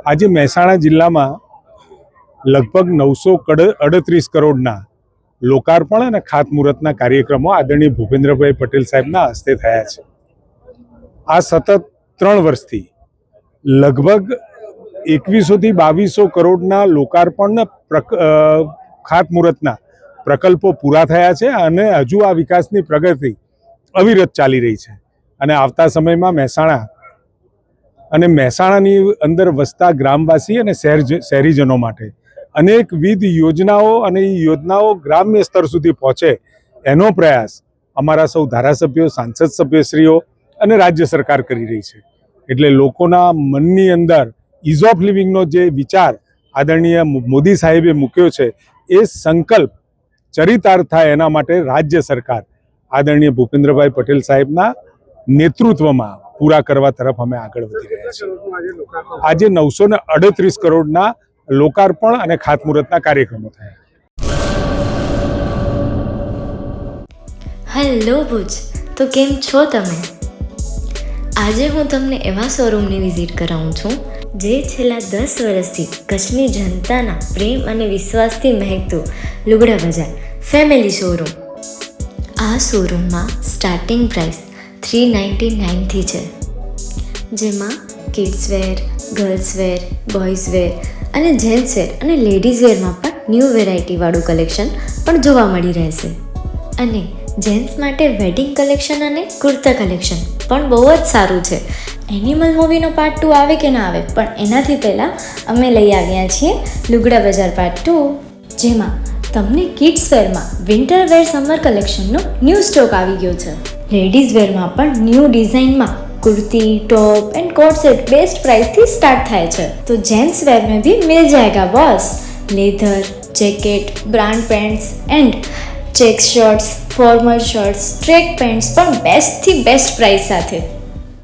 આજે મહેસાણા જિલ્લામાં લગભગ 938 કરોડના લોકાર્પણ અને ખાતમુહૂર્તના કાર્યક્રમો આદરણીય ભૂપેન્દ્રભાઈ પટેલ સાહેબના હસ્તે થયા છે. આ સતત 3 વર્ષથી લગભગ 2100 થી 2200 કરોડના લોકાર્પણ ખાતમુહૂર્તના પ્રકલ્પો પૂરા થયા છે અને હજુ આ વિકાસની પ્રગતિ અવિરત ચાલી રહી છે. અને આવતા સમયમાં મહેસાણાની અંદર વસતા ગ્રામવાસી અને શહેરીજનો માટે અનેકવિધ યોજનાઓ અને એ યોજનાઓ ગ્રામ્ય સ્તર સુધી પહોંચે એનો પ્રયાસ અમારા સૌ ધારાસભ્યો, સાંસદ સભ્યશ્રીઓ અને રાજ્ય સરકાર કરી રહી છે. એટલે લોકોના મનની અંદર ઇઝ ઓફ લિવિંગનો જે વિચાર આદરણીય મોદી સાહેબે મૂક્યો છે એ સંકલ્પ ચરિતાર્થ થાય એના માટે રાજ્ય સરકાર આદરણીય ભૂપેન્દ્રભાઈ પટેલ સાહેબના નેતૃત્વમાં પૂરા કરવા તરફ અમે આગળ વધી રહ્યા છીએ. આજે 938 કરોડના લોકાર્પણ અને ખાતમુહૂર્તના કાર્યક્રમો થયા. હેલો ભુજ, તો કેમ છો તમે? આજે હું તમને એવા શોરૂમની વિઝિટ કરાવું છું જે છેલ્લા 10 વર્ષથી કચ્છની જનતાના પ્રેમ અને વિશ્વાસથી મહેકતું લુગડા બજાર ફેમિલી શોરૂમ. આ શોરૂમમાં સ્ટાર્ટિંગ પ્રાઇસ 399થી છે, જેમાં kids wear, girls wear, boys wear અને જેન્ટ્સ વેર અને લેડીઝ વેરમાં પણ ન્યૂ વેરાયટીવાળું કલેક્શન પણ જોવા મળી રહેશે. અને જેન્ટ્સ માટે વેડિંગ કલેક્શન અને કુર્તા કલેક્શન પણ બહુ જ સારું છે. એનિમલ મૂવીનો પાર્ટ 2 આવે કે ના આવે, પણ એનાથી પહેલાં અમે લઈ આવ્યા છીએ લુગડા બજાર પાર્ટ 2, જેમાં તમને કિડ્સ વેરમાં વિન્ટર વેર સમર કલેક્શનનો ન્યૂ સ્ટોક આવી ગયો છે. લેડીઝ વેરમાં પણ ન્યૂ ડિઝાઇનમાં kurti, top and coat set best price थी स्टार्ट थाय छे. तो जेंट्स वेर में भी मिल जाएगा boss. Leather, jacket, brand pants and check shirts, formal shirts, track pants पण बेस्ट थी बेस्ट प्राइस साथे.